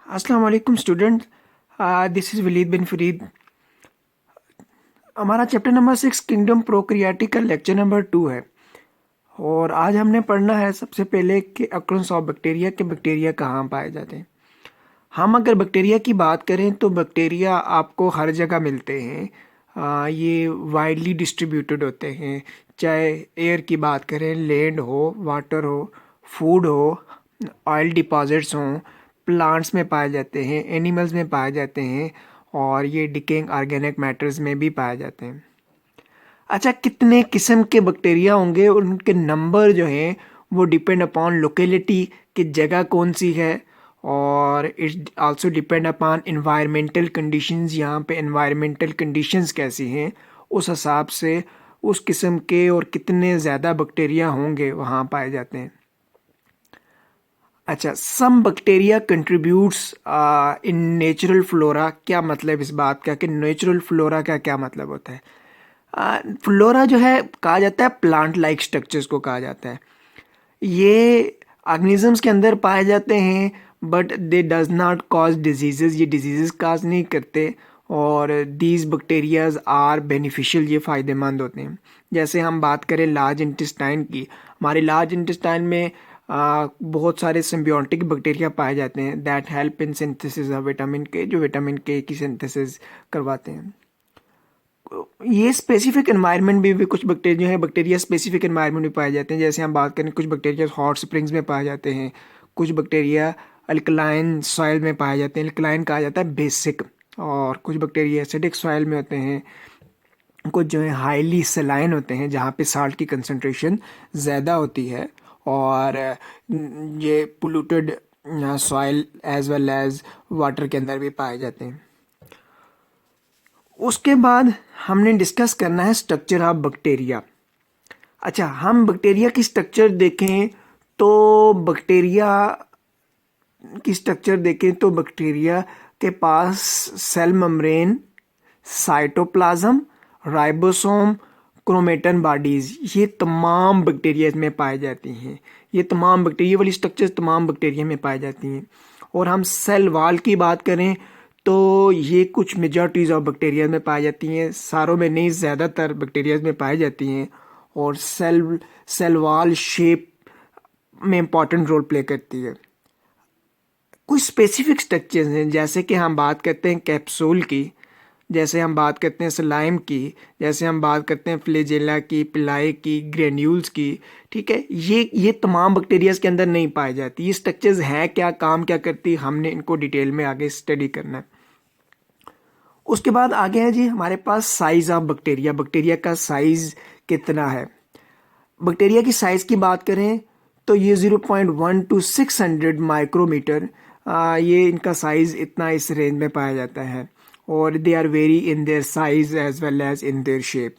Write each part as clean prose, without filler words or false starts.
अस्सलाम वालेकुम student. This is Waleed बिन फरीद। हमारा चैप्टर नंबर 6 किंगडम प्रोक्रियाटिक का लेक्चर नंबर 2 है। और आज हमने पढ़ना है सबसे पहले कि अक्रंस ऑफ बैक्टीरिया के बैक्टीरिया कहाँ पाए जाते हैं। हम अगर बैक्टीरिया की बात करें तो बैक्टीरिया आपको हर जगह मिलते हैं। ये वाइडली डिस्ट्रीब्यूटेड होते हैं, चाहे एयर की बात करें, लैंड हो, वाटर हो, फूड हो, ऑयल डिपॉजिट्स हों, प्लांट्स में पाए जाते हैं, एनिमल्स में पाए जाते हैं, और ये डिकेइंग ऑर्गेनिक मैटर्स में भी पाए जाते हैं। अच्छा, कितने किस्म के बैक्टीरिया होंगे और उनके नंबर जो हैं वो डिपेंड अपॉन लोकेलिटी, कि जगह कौन सी है, और it also depend upon environmental conditions. यहाँ पे इन्वायरमेंटल कंडीशंस कैसी हैं, उस हिसाब से उस किस्म के और कितने ज़्यादा बैक्टीरिया होंगे वहाँ पाए जाते हैं। अच्छा, some bacteria contributes in natural flora. क्या मतलब इस बात का कि नेचुरल फ्लोरा का क्या मतलब होता है? फ्लोरा जो है कहा जाता है प्लांट लाइक स्ट्रक्चर्स को कहा जाता है। ये ऑर्गेनिजम्स के अंदर पाए जाते हैं, but they does not cause diseases. ये डिजीजेस काज नहीं करते, और दीज बैक्टीरियाज आर बेनिफिशियल, ये फ़ायदेमंद होते हैं। जैसे हम बात करें लार्ज इंटेस्टाइन की, हमारे लार्ज इंटेस्टाइन में बहुत सारे सिम्बियोटिक बैक्टीरिया पाए जाते हैं that help in synthesis of vitamin के, जो विटामिन के की सिंथेसिस करवाते हैं। ये स्पेसिफिक एनवायरनमेंट भी कुछ बैक्टीरिया जो है बैक्टीरिया स्पेसिफिक एनवायरनमेंट में पाए जाते हैं। जैसे हम बात करें, कुछ बैक्टीरिया हॉट स्प्रिंग्स में पाए जाते हैं, कुछ बैक्टीरिया अल्कलाइन सॉइल में पाए जाते हैं, अल्कलाइन कहा जाता है बेसिक, और कुछ बैक्टीरिया एसिडिक सॉइल में होते हैं, कुछ जो है हाईली सलाइन होते हैं जहाँ पे साल्ट की कंसंट्रेशन ज़्यादा होती है, और ये polluted soil as well as water के अंदर भी पाए जाते हैं। उसके बाद हमने डिस्कस करना है स्ट्रक्चर ऑफ बैक्टीरिया। अच्छा, हम बैक्टीरिया की स्ट्रक्चर देखें तो बैक्टीरिया बैक्टीरिया के पास cell membrane, cytoplasm, ribosome, chromatin bodies, ये तमाम बैक्टीरिया में पाई जाती हैं। ये तमाम बैक्टीरिया वाली स्ट्रक्चर्स तमाम बैक्टीरिया में पाई जाती हैं। और हम सेल वॉल की बात करें तो ये कुछ मेजॉरिटीज़ ऑफ बैक्टीरिया में पाई जाती हैं, सारों में नहीं, ज़्यादातर बैक्टीरिया में पाई जाती हैं। और सेल वॉल शेप में इम्पॉर्टेंट रोल प्ले करती है। कुछ स्पेसिफिक स्ट्रक्चर्स हैं, जैसे कि हम बात करते हैं कैप्सूल की, जैसे हम बात करते हैं स्लाइम की, जैसे हम बात करते हैं फ्लेजेला की, पिलाई की, ग्रेन्यूल्स की। ठीक है, ये तमाम बैक्टीरियाज के अंदर नहीं पाई जाती। ये स्ट्रक्चर्स हैं क्या, काम क्या करती, हमने इनको डिटेल में आगे स्टडी करना है। उसके बाद आगे है जी हमारे पास साइज ऑफ बैक्टीरिया। बैक्टीरिया का साइज कितना है? बैक्टीरिया की साइज की बात करें तो ये 0.1 टू 600 माइक्रोमीटर, ये इनका साइज इतना इस रेंज में पाया जाता है। और they are very in their size as well as in their shape.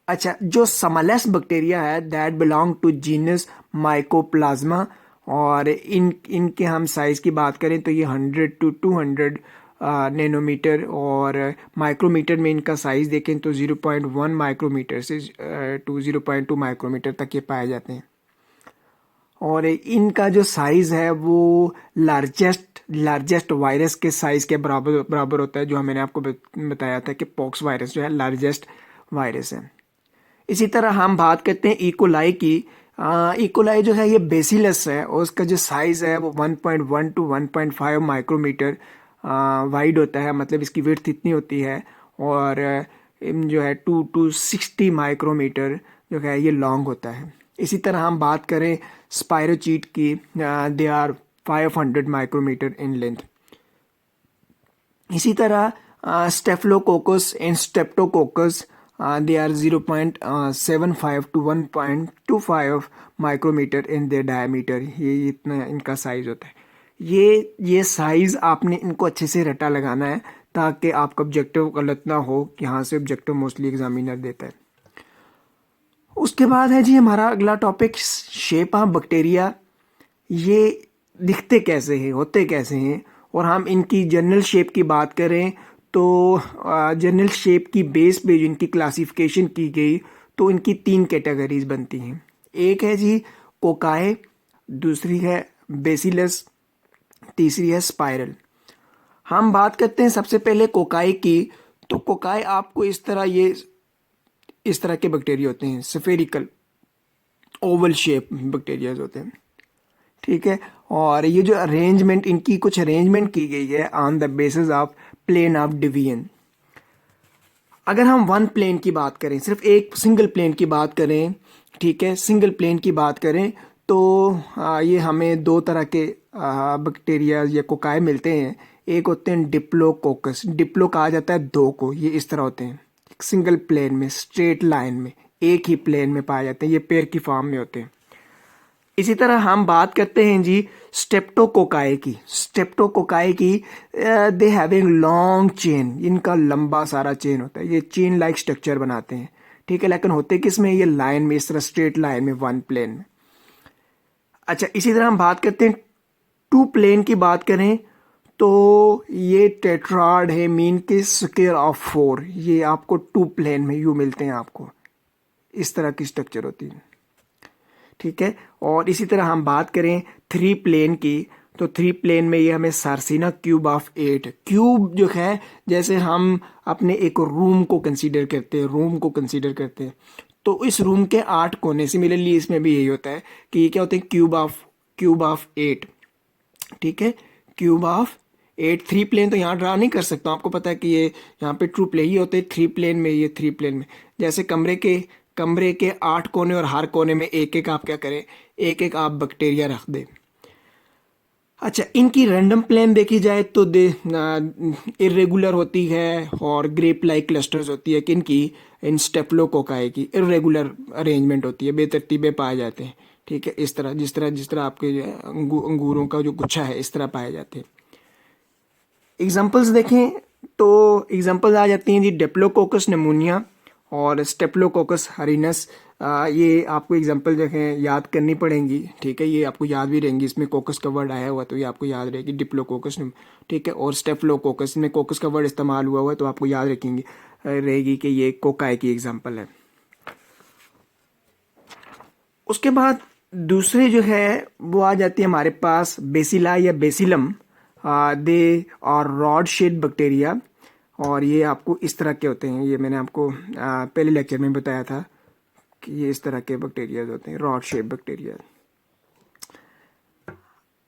अच्छा, जो स्मॉलेस्ट बैक्टीरिया है that belong to genus mycoplasma, और इनके हम साइज की बात करें तो ये 100 टू 200 नैनोमीटर, और माइक्रोमीटर में इनका साइज देखें तो 0.1 माइक्रोमीटर से टू 0.2 माइक्रोमीटर तक ये पाए जाते हैं। और इनका जो साइज़ है वो लार्जेस्ट वायरस के साइज़ के बराबर बराबर होता है, जो मैंने आपको बताया था कि पॉक्स वायरस जो है लार्जेस्ट वायरस है। इसी तरह हम बात करते हैं इकोलाई की। इकोलाई जो है ये बेसिलस है, और उसका जो साइज़ है वो 1.1 टू 1.5 माइक्रोमीटर वाइड होता है, मतलब इसकी विड्थ इतनी होती है। और जो है 2 टू 60 माइक्रोमीटर जो है ये लॉन्ग होता है। इसी तरह हम बात करें स्पायरोचीट की, they are 500 micrometre in length. इसी तरह staphylococcus and streptococcus, they are 0.75 to 1.25 micrometre in their diameter. ये इतना इनका साइज होता है। ये साइज़ आपने इनको अच्छे से रटा लगाना है ताकि आपका ऑब्जेक्टिव गलत ना हो, कि यहाँ से ऑब्जेक्टिव मोस्टली एग्जामिनर देता है। उसके बाद है जी हमारा अगला टॉपिक शेप ऑफ बैक्टीरिया। ये दिखते कैसे हैं, होते कैसे हैं, और हम इनकी जनरल शेप की बात करें तो जनरल शेप की बेस पे जो इनकी क्लासिफिकेशन की गई तो इनकी 3 कैटेगरीज बनती हैं। एक है जी कोकाए, दूसरी है बेसिलस, तीसरी है स्पाइरल। हम बात करते हैं सबसे पहले कोकाई की। तो कोकाई आपको इस तरह के बैक्टीरिया होते हैं, स्फेरिकल ओवल शेप बैक्टीरिया होते हैं, ठीक है। और ये जो अरेंजमेंट, इनकी कुछ अरेंजमेंट की गई है on the basis of plane of division. अगर हम वन प्लेन की बात करें, सिर्फ एक सिंगल प्लेन की बात करें, ठीक है, सिंगल प्लेन की बात करें, तो ये हमें दो तरह के बैक्टीरिया या कोकाई मिलते हैं। एक होते हैं डिप्लोकोकस, डिप्लो कहा जाता है दो को, ये इस तरह होते हैं, एक सिंगल प्लेन में, स्ट्रेट लाइन में, एक ही प्लेन में पाए जाते हैं, ये पेयर की फॉर्म में होते हैं। इसी तरह हम बात करते हैं जी स्टेप्टोकोकाई की। स्टेप्टोकोकाई की दे हैविंग लॉन्ग चेन, इनका लंबा सारा चेन होता है, ये चेन लाइक स्ट्रक्चर बनाते हैं, ठीक है। लेकिन होते किस में, ये लाइन में, इस तरह स्ट्रेट लाइन में, वन प्लेन में। अच्छा, इसी तरह हम बात करते हैं टू प्लेन की बात करें तो ये टेट्राड है, मीन के स्क्वायर ऑफ 4, ये आपको टू प्लेन में यू मिलते हैं, आपको इस तरह की स्ट्रक्चर होती है, ठीक है। और इसी तरह हम बात करें थ्री प्लेन की, तो थ्री प्लेन में ये हमें सार्सिना क्यूब ऑफ 8, क्यूब जो है जैसे हम अपने एक रूम को कंसीडर करते हैं, रूम को कंसीडर करते हैं, तो इस रूम के 8 कोने, सिमिलरली इसमें भी यही होता है कि ये क्या होते हैं, क्यूब ऑफ 8, ठीक है, क्यूब ऑफ 8। थ्री प्लेन तो यहाँ ड्रा नहीं कर सकता, आपको पता है कि ये यहाँ पे ट्रू प्लेन ही होते हैं थ्री प्लेन में, ये थ्री प्लेन में जैसे कमरे के 8 कोने और हर कोने में एक एक आप क्या करें, एक एक आप बैक्टीरिया रख दें। अच्छा, इनकी रैंडम प्लेन देखी जाए तो इरेगुलर होती है और ग्रेप लाइक क्लस्टर्स होती है, किनकी, इन स्टेप्लोकोकाई की इरेगुलर अरेंजमेंट होती है, बेतरतीबे पाए जाते हैं, ठीक है, इस तरह जिस तरह आपके जो है अंगूरों का जो गुच्छा है इस तरह पाए जाते हैं। एग्जाम्पल्स देखें तो एग्जाम्पल्स आ जाती हैं जी डिप्लोकोकस निमोनिया और स्टेप्लोकोकस हरिनस। ये आपको एग्जांपल जो है याद करनी पड़ेंगी, ठीक है, ये आपको याद भी रहेंगी, इसमें कोकस का वर्ड आया हुआ तो ये आपको याद रहेगी, डिप्लोकोकस, ठीक है, और स्टेप्लोकोकस में कोकस का वर्ड इस्तेमाल हुआ हुआ है तो आपको याद रहेगी कि ये कोकाई की एग्जांपल है। उसके बाद दूसरे जो है वो आ जाती है हमारे पास बेसिला या बेसिलम, दे और रॉड शेड बैक्टीरिया, और ये आपको इस तरह के होते हैं, ये मैंने आपको पहले लेक्चर में बताया था कि ये इस तरह के बैक्टीरिया होते हैं, रॉड शेप बैक्टीरिया।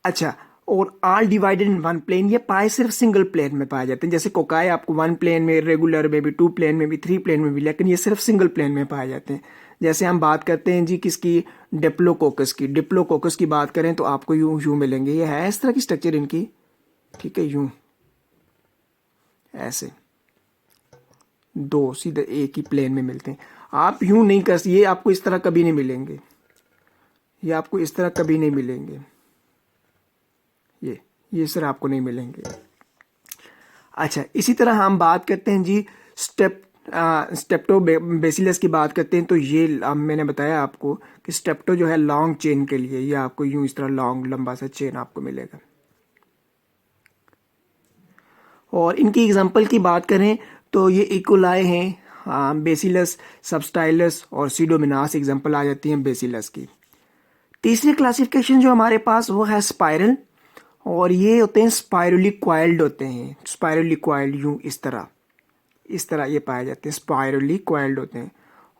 अच्छा, और all divided in one plane, ये पाए सिर्फ सिंगल प्लेन में पाए जाते हैं, जैसे कोकाई आपको वन प्लेन में, रेगुलर में भी, टू प्लेन में भी, थ्री प्लेन में भी, लेकिन ये सिर्फ सिंगल प्लेन में पाए जाते हैं। जैसे हम बात करते हैं जी किसकी, डिप्लोकोकस की। डिप्लोकोकस की बात करें तो आपको यूं मिलेंगे, ये है इस तरह की स्ट्रक्चर इनकी, ठीक है, यूं ऐसे दो सीधे एक ही प्लेन में मिलते हैं। आप यूं नहीं कर, ये आपको इस तरह कभी नहीं मिलेंगे, ये आपको इस तरह कभी नहीं मिलेंगे, ये सर आपको नहीं मिलेंगे। अच्छा, इसी तरह हम बात करते हैं जी स्टेप्टो बेसिलस की बात करते हैं तो ये मैंने बताया आपको कि स्टेप्टो जो है लॉन्ग चेन के लिए, ये आपको यूं इस तरह लॉन्ग लंबा सा चेन आपको मिलेगा। और इनकी एग्जांपल की बात करें तो ये इकोलाई हैं, बेसिलस, सबस्टाइलस और सीडोमिनास एग्जांपल आ जाती हैं बेसिलस की। तीसरी क्लासिफिकेशन जो हमारे पास वो है स्पाइरल, और ये होते हैं स्पाइरली क्वाइल्ड होते हैं, स्पाइरली क्वाइल्ड यूं इस तरह ये पाए जाते हैं, स्पाइरली क्वाइल्ड होते हैं।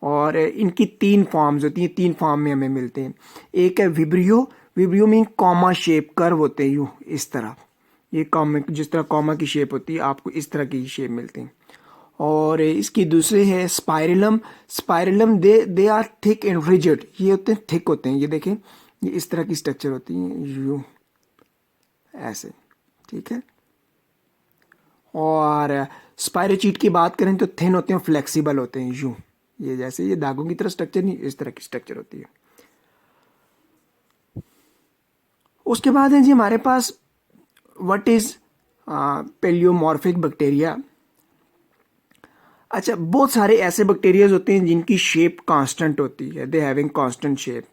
और इनकी 3 फॉर्म्स होती हैं, 3 फॉर्म में हमें मिलते हैं। एक है vibrio, vibrio mean comma shape curve होते हैं यूं इस तरह, ये कॉमा, जिस तरह कॉमा की शेप होती है आपको इस तरह की शेप मिलती है। और इसकी दूसरी है spirillum, spirillum they are thick and rigid, ये होते हैं थिक होते हैं, ये देखें ये इस तरह की स्ट्रक्चर होती है यूं ऐसे, ठीक है। और स्पाइरोचीट की बात करें तो थिन होते हैं, फ्लेक्सिबल होते हैं यूं, ये जैसे ये दागों की तरह स्ट्रक्चर नहीं, इस तरह की स्ट्रक्चर होती है। उसके बाद है जी हमारे पास व्हाट इज पेलियोमॉर्फिक बैक्टीरिया। अच्छा, बहुत सारे ऐसे बैक्टीरियाज होते हैं जिनकी शेप कांस्टेंट होती है, दे हैविंग कांस्टेंट शेप,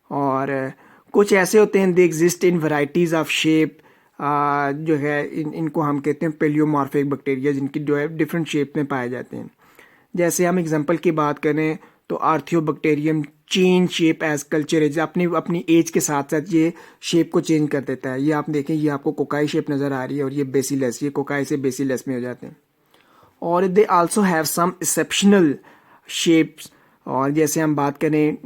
और कुछ ऐसे होते हैं they exist in varieties of shape, जो है इनको हम कहते हैं पेलियोमॉर्फिक बैक्टीरिया, जिनकी जो है डिफरेंट शेप में पाए जाते हैं। जैसे हम एग्जांपल की बात करें तो arthrobacterium change shape as culture age, अपनी अपनी एज के साथ साथ ये शेप को चेंज कर देता है। ये आप देखें, ये आपको कोकाई शेप नज़र आ रही है और ये बेसिलस, ये कोकाई से बेसिलस में हो जाते हैं। और they also have some exceptional shapes. और जैसे हम बात करें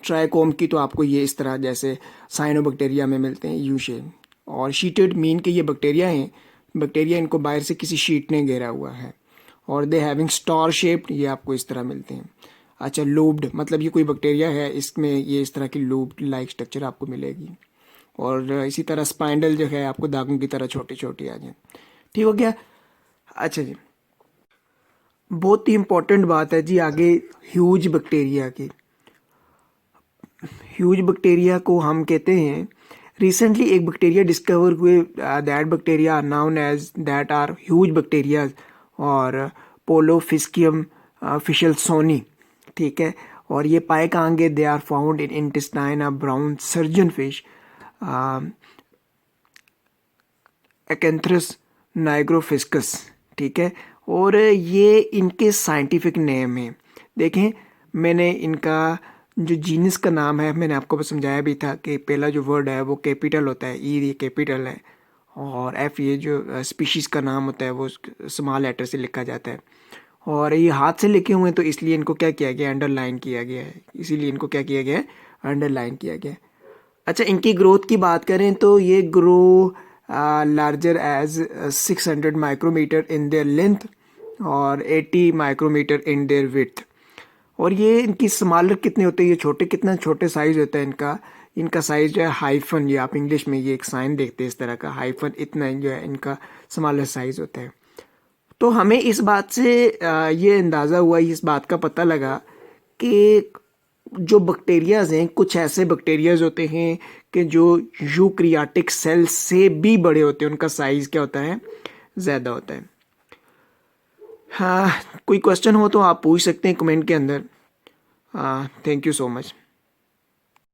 ट्राइकोम की, तो आपको ये इस तरह जैसे साइनोबैक्टीरिया में मिलते हैं यू शेप। और शीटेड मीन के ये बैक्टीरिया हैं, बैक्टीरिया इनको बाहर से किसी शीट ने घेरा हुआ है। और दे हैविंग स्टार शेप्ड, ये आपको इस तरह मिलते हैं। अच्छा, लूब्ड, मतलब ये कोई बैक्टीरिया है, इसमें ये इस तरह की लूब्ड लाइक स्ट्रक्चर आपको मिलेगी। और इसी तरह स्पाइंडल जो है आपको दागों की तरह छोटी छोटी आ जाए। ठीक हो गया। अच्छा जी, बहुत ही इंपॉर्टेंट बात है जी आगे ह्यूज बैक्टीरिया की। ह्यूज बैक्टीरिया को हम कहते हैं, रिसेंटली एक बैक्टीरिया डिस्कवर हुए, that bacteria are known as that are huge bacteria और पोलोफिस्कियम फिशलसोनी। ठीक है, और ये पाए कहाँ गए? They are found in intestine of brown surgeon fish acanthurus nigrofuscus. ठीक है, और ये इनके साइंटिफिक नेम है। देखें, मैंने इनका जो जीनस का नाम है मैंने आपको समझाया भी था कि पहला जो वर्ड है वो कैपिटल होता है, ई ये कैपिटल है, और एफ ये जो स्पीशीज़ का नाम होता है वो स्मॉल लेटर से लिखा जाता है। और ये हाथ से लिखे हुए हैं तो इसलिए इनको क्या किया गया? अंडरलाइन किया गया है, इसीलिए इनको क्या किया गया है? अंडरलाइन किया गया है। अच्छा, इनकी ग्रोथ की बात करें तो ये grow larger as 600 micrometre in their length और 80 माइक्रोमीटर इन देयर विड्थ। और ये इनकी स्मॉलर कितने होते हैं? ये छोटे, कितना छोटे साइज होता है इनका? इनका साइज जो है हाइफन, ये आप इंग्लिश में ये एक साइन देखते हैं इस तरह का हाइफन, इतना जो है इनका स्मॉलर साइज होता है। तो हमें इस बात से ये अंदाज़ा हुआ, इस बात का पता लगा कि जो बैक्टीरियाज हैं, कुछ ऐसे बैक्टीरियाज होते हैं कि जो यूक्रियाटिक सेल से भी बड़े होते हैं, उनका साइज़ क्या होता है? ज़्यादा होता है। हाँ, कोई क्वेश्चन हो तो आप पूछ सकते हैं कमेंट के अंदर। Thank you so much.